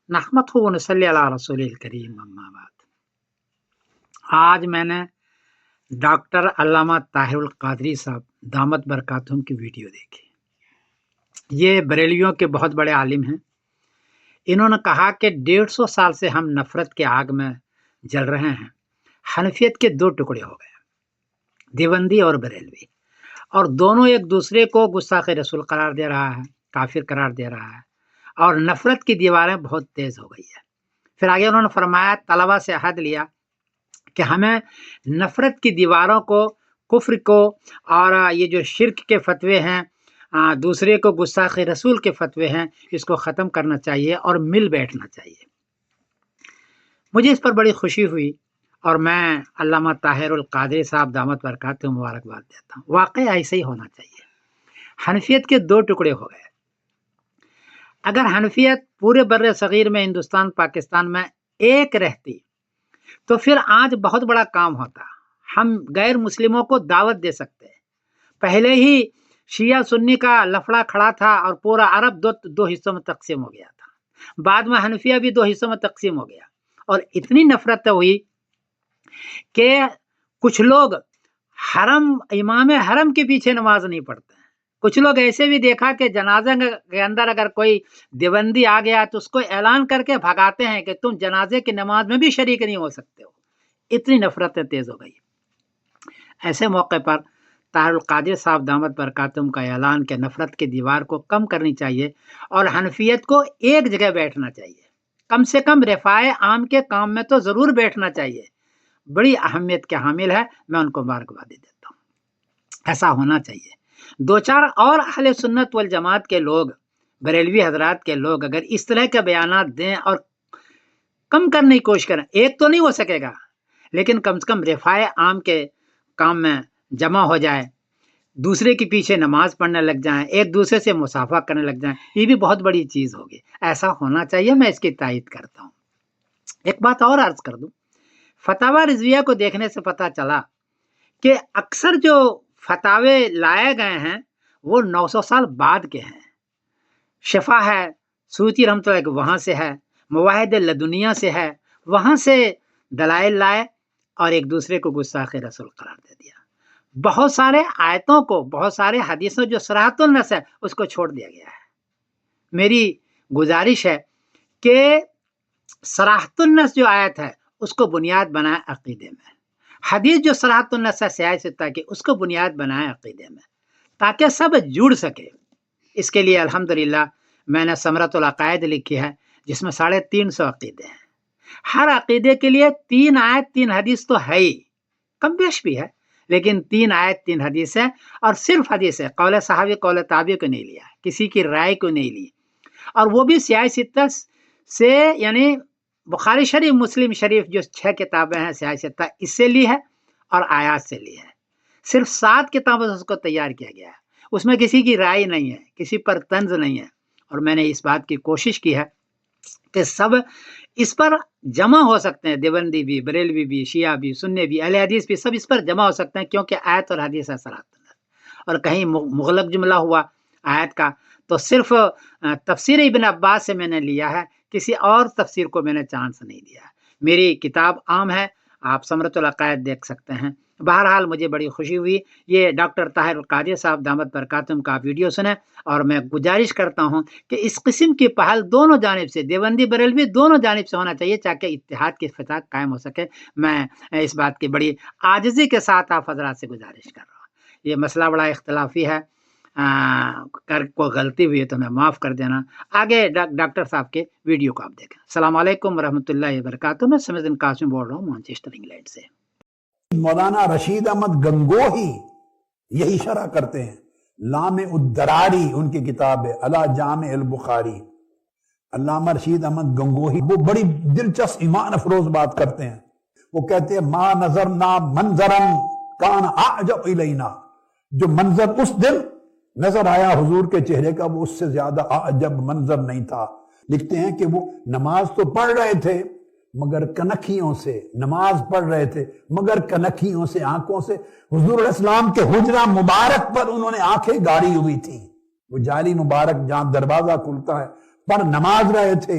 نحمدہ و نصلی علی رسول الکریم اما بعد۔ آج میں نے ڈاکٹر علامہ طاہر القادری صاحب دامت برکاتہم کی ویڈیو دیکھی۔ یہ بریلیوں کے بہت بڑے عالم ہیں۔ انہوں نے کہا کہ 150 سال سے ہم نفرت کے آگ میں جل رہے ہیں۔ حنفیت کے 2 ٹکڑے ہو گئے، دیوبندی اور بریلوی، اور دونوں ایک دوسرے کو گستاخ رسول قرار دے رہا ہے، کافر قرار دے رہا ہے، اور نفرت کی دیواریں بہت تیز ہو گئی ہے۔ پھر آگے انہوں نے فرمایا، طلبہ سے عہد لیا کہ ہمیں نفرت کی دیواروں کو، کفر کو، اور یہ جو شرک کے فتوے ہیں، دوسرے کو گستاخ رسول کے فتوے ہیں، اس کو ختم کرنا چاہیے اور مل بیٹھنا چاہیے۔ مجھے اس پر بڑی خوشی ہوئی اور میں علامہ طاہر القادری صاحب دامت برکاتہم مبارکباد دیتا ہوں۔ واقعی ایسے ہی ہونا چاہیے۔ حنفیت کے 2 ٹکڑے ہو گئے۔ اگر حنفیت پورے بر صغیر میں، ہندوستان پاکستان میں ایک رہتی تو پھر آج بہت بڑا کام ہوتا۔ ہم غیر مسلموں کو دعوت دے سکتے۔ پہلے ہی شیعہ سنی کا لفڑا کھڑا تھا اور پورا عرب دو حصوں میں تقسیم ہو گیا تھا۔ بعد میں حنفیہ بھی 2 حصوں میں تقسیم ہو گیا، اور اتنی نفرت ہوئی کہ کچھ لوگ امام حرم کے پیچھے نماز نہیں پڑھتے ہیں۔ کچھ لوگ ایسے بھی دیکھا کہ جنازے کے اندر اگر کوئی دیوبندی آ گیا تو اس کو اعلان کر کے بھگاتے ہیں کہ تم جنازے کی نماز میں بھی شریک نہیں ہو سکتے ہو۔ اتنی نفرتیں تیز ہو گئی۔ ایسے موقع پر طاہر القادری صاحب دامت برکاتہم کا اعلان کہ نفرت کی دیوار کو کم کرنی چاہیے اور حنفیت کو ایک جگہ بیٹھنا چاہیے، کم سے کم رفاع عام کے کام میں تو ضرور بیٹھنا چاہیے، بڑی اہمیت کے حامل ہے۔ میں ان کو مبارکباد دیتا ہوں۔ ایسا ہونا چاہیے۔ 2-4 اور اہل سنت والجماعت کے لوگ، بریلوی حضرات کے لوگ اگر اس طرح کے بیانات دیں اور کم کرنے کی کوشش کریں، ایک تو نہیں ہو سکے گا، لیکن کم سے کم رفاع عام کے کام میں جمع ہو جائے، دوسرے کے پیچھے نماز پڑھنے لگ جائیں، ایک دوسرے سے مصافحہ کرنے لگ جائیں، یہ بھی بہت بڑی چیز ہوگی۔ ایسا ہونا چاہیے، میں اس کی تائید کرتا ہوں۔ ایک بات اور عرض کر دوں، فتاوی رضویہ کو دیکھنے سے پتہ چلا کہ اکثر جو فتاوے لائے گئے ہیں وہ 900 سال بعد کے ہیں۔ شفا ہے، سیوطی رحمۃ اللہ وہاں سے ہے، مواہد لدنیہ سے ہے، وہاں سے دلائل لائے اور ایک دوسرے کو گستاخ رسول قرار دے دیا۔ بہت سارے آیتوں کو، بہت سارے حدیثوں جو صراحۃ النص ہے اس کو چھوڑ دیا گیا ہے۔ میری گزارش ہے کہ صراحۃ النص جو آیت ہے اس کو بنیاد بنائے عقیدے میں، حدیث جو صراحۃ النص ہے سیاہ ستہ کی، اس کو بنیاد بنائے عقیدے میں، تاکہ سب جڑ سکے۔ اس کے لیے الحمدللہ میں نے ثمرۃ العقائد لکھی ہے، جس میں 350 عقیدے ہیں۔ ہر عقیدے کے لیے 3 آیت 3 حدیث تو ہے ہی، کم بیش بھی ہے، لیکن 3 آیت 3 حدیث ہے، اور صرف حدیث ہے، قول صحابی قول تابعی کو نہیں لیا، کسی کی رائے کو نہیں لی، اور وہ بھی سیاہ ستہ سے، یعنی بخاری شریف، مسلم شریف جو 6 کتابیں ہیں سیاہ ستہ، اس سے لی ہے اور آیات سے لی ہے۔ صرف 7 کتابوں سے اس کو تیار کیا گیا ہے، اس میں کسی کی رائے نہیں ہے، کسی پر طنز نہیں ہے، اور میں نے اس بات کی کوشش کی ہے کہ سب اس پر جمع ہو سکتے ہیں، دیوبندی بھی، بریلوی بھی، شیعہ بھی، سنی بھی، اہل حدیث بھی، سب اس پر جمع ہو سکتے ہیں، کیونکہ آیت اور حدیث ہے صراحۃ النص۔ اور کہیں مغلق جملہ ہوا آیت کا تو صرف تفسیر ابن عباس سے میں نے لیا ہے، کسی اور تفسیر کو میں نے چانس نہیں دیا ہے۔ میری کتاب عام ہے، آپ ثمرۃ العقائد دیکھ سکتے ہیں۔ بہرحال مجھے بڑی خوشی ہوئی، یہ ڈاکٹر طاہر القادری صاحب دامت برکاتہم کا ویڈیو سنیں، اور میں گزارش کرتا ہوں کہ اس قسم کی پہل دونوں جانب سے، دیوبندی بریلوی دونوں جانب سے ہونا چاہیے، تاکہ اتحاد کی فتح قائم ہو سکے۔ میں اس بات کی بڑی عاجزی کے ساتھ آپ حضرات سے گزارش کر رہا ہوں۔ یہ مسئلہ بڑا اختلافی ہے، کوئی غلطی ہوئی ہے تو میں معاف کر دینا۔ آگے ڈاکٹر صاحب کے ویڈیو کو آپ دیکھیں۔ السلام علیکم ورحمۃ اللہ وبرکاتہ۔ میں سمیع الدین قاسم بول رہا ہوں مانچسٹر انگلینڈ سے۔ مولانا رشید احمد گنگوہی یہی شرح کرتے ہیں، لام الدراری ان کی کتاب ہے، علی جامع البخاری۔ علامہ رشید احمد گنگوہی وہ بڑی دلچسپ ایمان افروز بات کرتے ہیں۔ وہ کہتے ہیں ما نظرنا منظرا کان اعجب الینا، جو منظر اس دن نظر آیا حضور کے چہرے کا وہ اس سے زیادہ اعجب منظر نہیں تھا۔ لکھتے ہیں کہ وہ نماز تو پڑھ رہے تھے مگر کنکھیوں سے، نماز پڑھ رہے تھے مگر کنکھیوں سے، آنکھوں سے، حضور علیہ السلام کے حجرہ مبارک پر انہوں نے آنکھیں گاڑی ہوئی تھی، وہ جالی مبارک جہاں دروازہ کھلتا ہے پر نماز رہے تھے۔